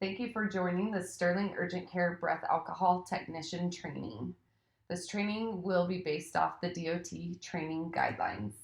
Thank you for joining the Sterling Urgent Care Breath Alcohol Technician Training. This training will be based off the DOT training guidelines.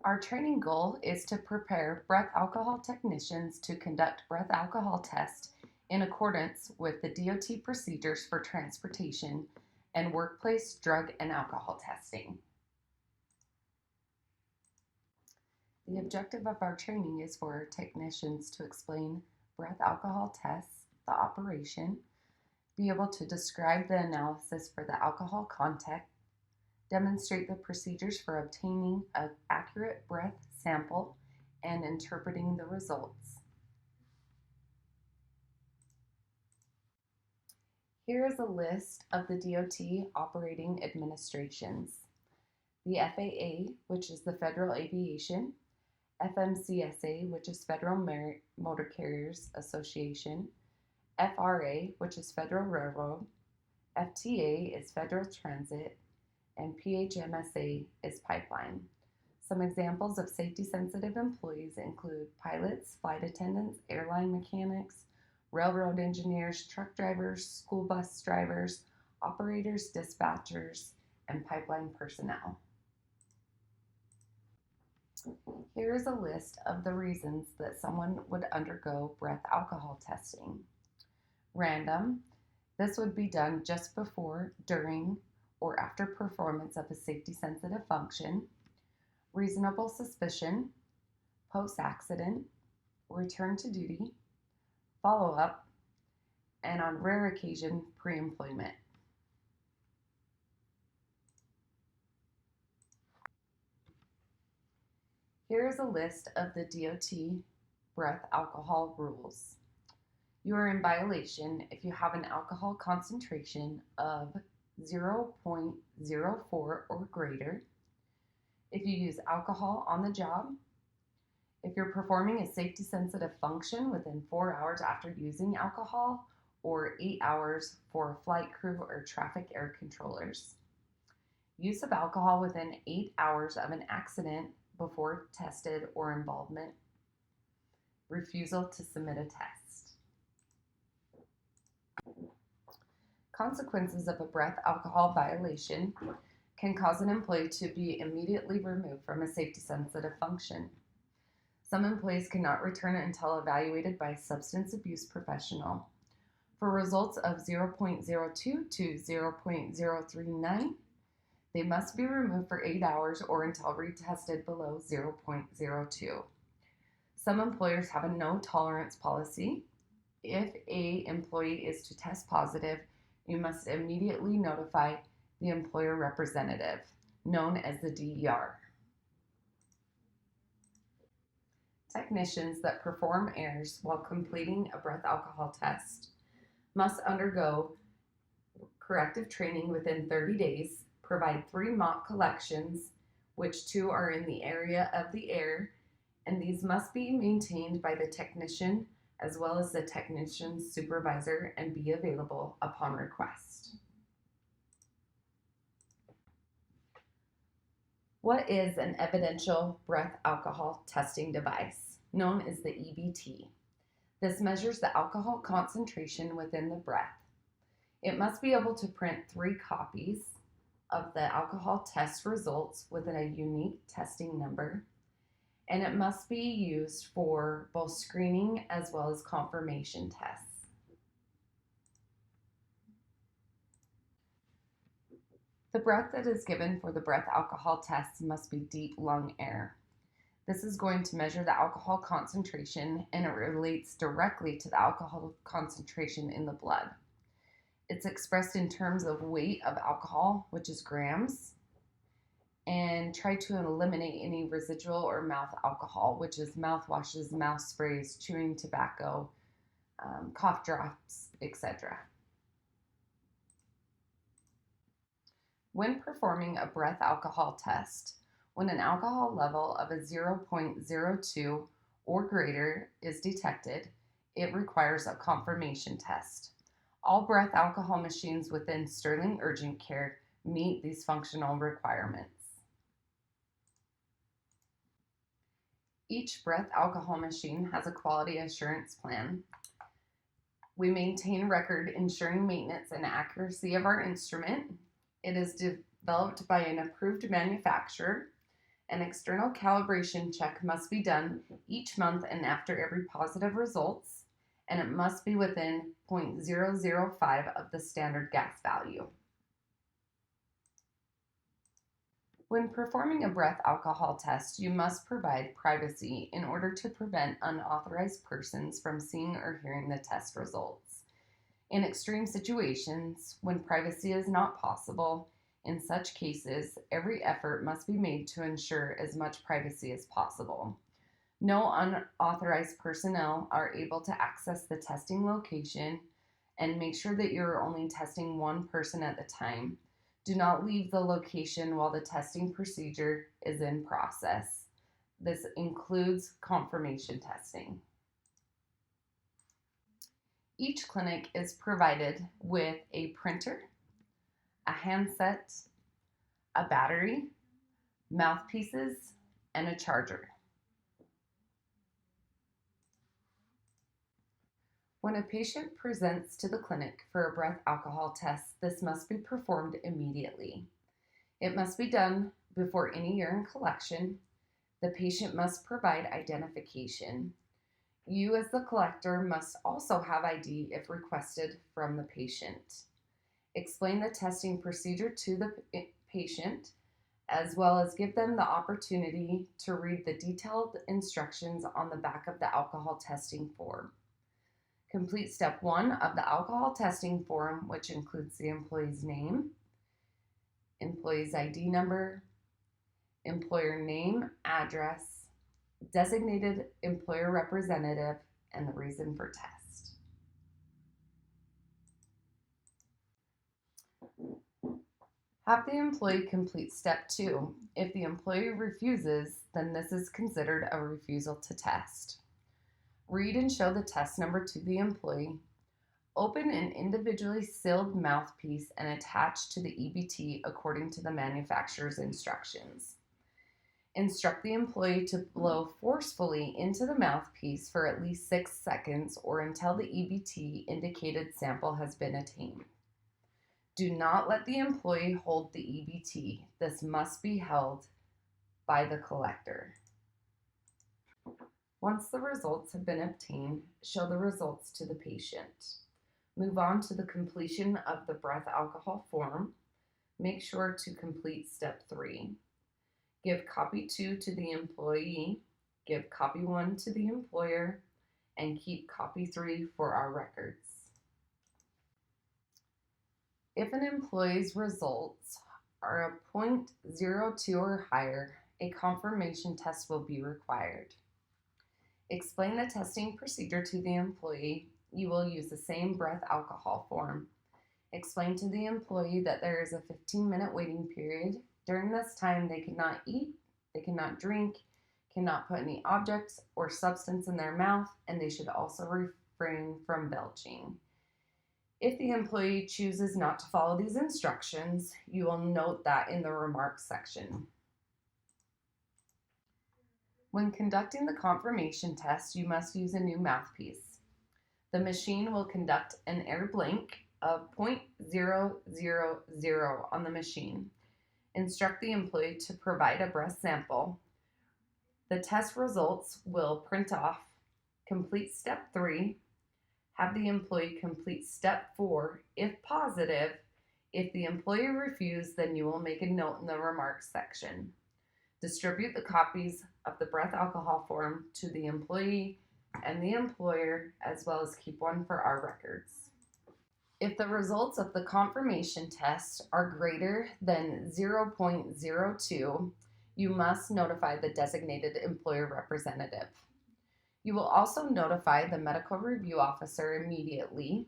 Our training goal is to prepare breath alcohol technicians to conduct breath alcohol tests in accordance with the DOT procedures for transportation and workplace drug and alcohol testing. The objective of our training is for technicians to explain breath alcohol tests, the operation, be able to describe the analysis for the alcohol content, demonstrate the procedures for obtaining an accurate breath sample, and interpreting the results. Here is a list of the DOT operating administrations. The FAA, which is the Federal Aviation, FMCSA, which is Federal Motor Carriers Association, FRA, which is Federal Railroad, FTA is Federal Transit, and PHMSA is Pipeline. Some examples of safety-sensitive employees include pilots, flight attendants, airline mechanics, railroad engineers, truck drivers, school bus drivers, operators, dispatchers, and pipeline personnel. Here is a list of the reasons that someone would undergo breath alcohol testing. Random, this would be done just before, during, or after performance of a safety-sensitive function. Reasonable suspicion, post-accident, return to duty, follow-up, and on rare occasion, pre-employment. Here is a list of the DOT breath alcohol rules. You are in violation if you have an alcohol concentration of 0.04 or greater, if you use alcohol on the job, if you're performing a safety-sensitive function within 4 hours after using alcohol, or 8 hours for flight crew or traffic air controllers. Use of alcohol within 8 hours of an accident before tested or involvement. Refusal to submit a test. Consequences of a breath alcohol violation can cause an employee to be immediately removed from a safety-sensitive function. Some employees cannot return until evaluated by a substance abuse professional. For results of 0.02 to 0.039, they must be removed for 8 hours or until retested below 0.02. Some employers have a no tolerance policy. If an employee is to test positive, you must immediately notify the employer representative, known as the DER. Technicians that perform errors while completing a breath alcohol test must undergo corrective training within 30 days, provide 3 mock collections, which 2 are in the area of the air, and these must be maintained by the technician as well as the technician's supervisor and be available upon request. What is an evidential breath alcohol testing device, known as the EBT? This measures the alcohol concentration within the breath. It must be able to print 3 copies of the alcohol test results within a unique testing number, and it must be used for both screening as well as confirmation tests. The breath that is given for the breath alcohol test must be deep lung air. This is going to measure the alcohol concentration, and it relates directly to the alcohol concentration in the blood. It's expressed in terms of weight of alcohol, which is grams, and try to eliminate any residual or mouth alcohol, which is mouthwashes, mouth sprays, chewing tobacco, cough drops, etc. When performing a breath alcohol test, when an alcohol level of a 0.02 or greater is detected, it requires a confirmation test. All breath alcohol machines within Sterling Urgent Care meet these functional requirements. Each breath alcohol machine has a quality assurance plan. We maintain record ensuring maintenance and accuracy of our instrument. It is developed by an approved manufacturer. An external calibration check must be done each month and after every positive results, and it must be within 0.005 of the standard gas value. When performing a breath alcohol test, you must provide privacy in order to prevent unauthorized persons from seeing or hearing the test results. In extreme situations, when privacy is not possible, in such cases, every effort must be made to ensure as much privacy as possible. No unauthorized personnel are able to access the testing location, and make sure that you're only testing one person at a time. Do not leave the location while the testing procedure is in process. This includes confirmation testing. Each clinic is provided with a printer, a handset, a battery, mouthpieces, and a charger. When a patient presents to the clinic for a breath alcohol test, this must be performed immediately. It must be done before any urine collection. The patient must provide identification. You, as the collector, must also have ID if requested from the patient. Explain the testing procedure to the patient, as well as give them the opportunity to read the detailed instructions on the back of the alcohol testing form. Complete step 1 of the alcohol testing form, which includes the employee's name, employee's ID number, employer name, address, designated employer representative, and the reason for test. Have the employee complete step 2. If the employee refuses, then this is considered a refusal to test. Read and show the test number to the employee. Open an individually sealed mouthpiece and attach to the EBT according to the manufacturer's instructions. Instruct the employee to blow forcefully into the mouthpiece for at least 6 seconds or until the EBT indicated sample has been attained. Do not let the employee hold the EBT. This must be held by the collector. Once the results have been obtained, show the results to the patient. Move on to the completion of the breath alcohol form. Make sure to complete step 3. Give copy 2 to the employee, give copy 1 to the employer, and keep copy 3 for our records. If an employee's results are a 0.02 or higher, a confirmation test will be required. Explain the testing procedure to the employee. You will use the same breath alcohol form. Explain to the employee that there is a 15-minute waiting period. During this time, they cannot eat, they cannot drink, cannot put any objects or substance in their mouth, and they should also refrain from belching. If the employee chooses not to follow these instructions, you will note that in the remarks section. When conducting the confirmation test, you must use a new mouthpiece. The machine will conduct an air blank of 0.000 on the machine. Instruct the employee to provide a breath sample. The test results will print off. Complete step 3. Have the employee complete step 4 if positive. If the employee refuses, then you will make a note in the remarks section. Distribute the copies of the breath alcohol form to the employee and the employer, as well as keep one for our records. If the results of the confirmation test are greater than 0.02, you must notify the designated employer representative. You will also notify the medical review officer immediately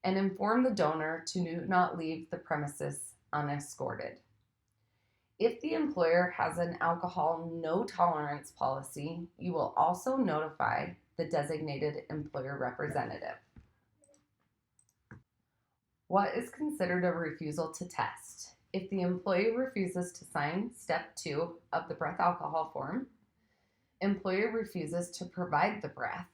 and inform the donor to do not leave the premises unescorted. If the employer has an alcohol no tolerance policy, you will also notify the designated employer representative. What is considered a refusal to test? If the employee refuses to sign step 2 of the breath alcohol form, employer refuses to provide the breath,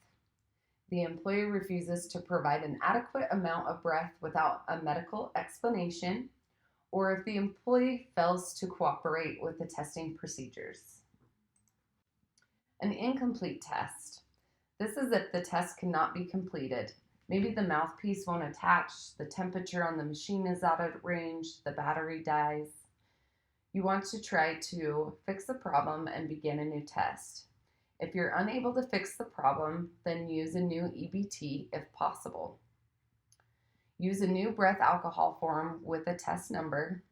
The employee refuses to provide an adequate amount of breath without a medical explanation, or if the employee fails to cooperate with the testing procedures. An incomplete test. This is if the test cannot be completed. Maybe the mouthpiece won't attach, the temperature on the machine is out of range, the battery dies. You want to try to fix the problem and begin a new test. If you're unable to fix the problem, then use a new EBT if possible. Use a new breath alcohol form with a test number,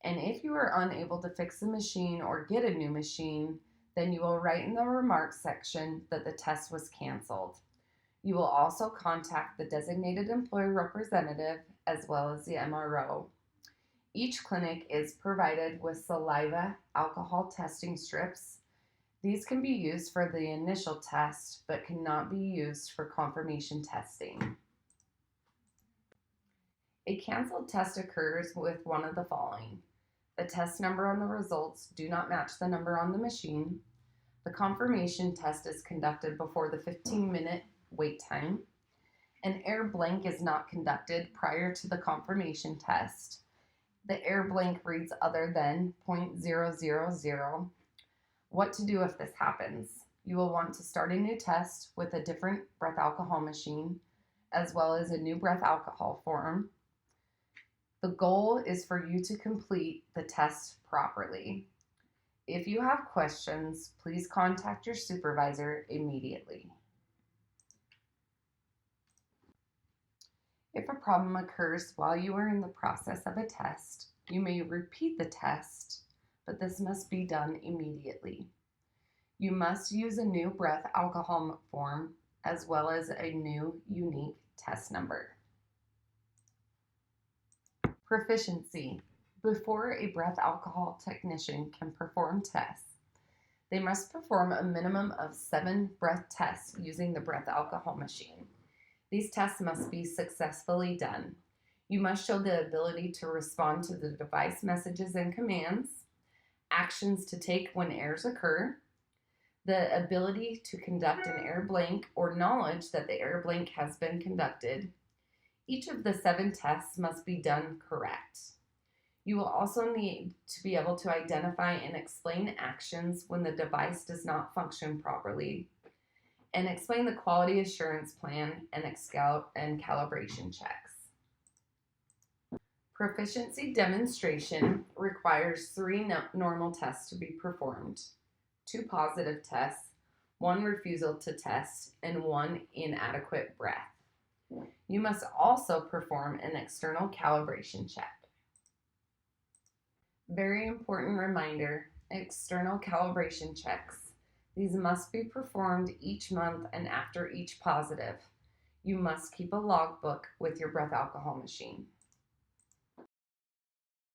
and if you are unable to fix the machine or get a new machine, then you will write in the remarks section that the test was canceled. You will also contact the designated employee representative as well as the MRO. Each clinic is provided with saliva alcohol testing strips. These can be used for the initial test, but cannot be used for confirmation testing. A canceled test occurs with one of the following. The test number on the results do not match the number on the machine. The confirmation test is conducted before the 15-minute wait time. An air blank is not conducted prior to the confirmation test. The air blank reads other than 0.000. What to do if this happens? You will want to start a new test with a different breath alcohol machine, as well as a new breath alcohol form. The goal is for you to complete the test properly. If you have questions, please contact your supervisor immediately. If a problem occurs while you are in the process of a test, you may repeat the test, but this must be done immediately. You must use a new breath alcohol form as well as a new unique test number. Proficiency. Before a breath alcohol technician can perform tests, they must perform a minimum of 7 breath tests using the breath alcohol machine. These tests must be successfully done. You must show the ability to respond to the device messages and commands, actions to take when errors occur, the ability to conduct an air blank or knowledge that the air blank has been conducted. Each of the 7 tests must be done correct. You will also need to be able to identify and explain actions when the device does not function properly, and explain the quality assurance plan and calibration checks. Proficiency demonstration requires 3 normal tests to be performed, 2 positive tests, 1 refusal to test, and 1 inadequate breath. You must also perform an external calibration check. Very important reminder, external calibration checks. These must be performed each month and after each positive. You must keep a logbook with your breath alcohol machine.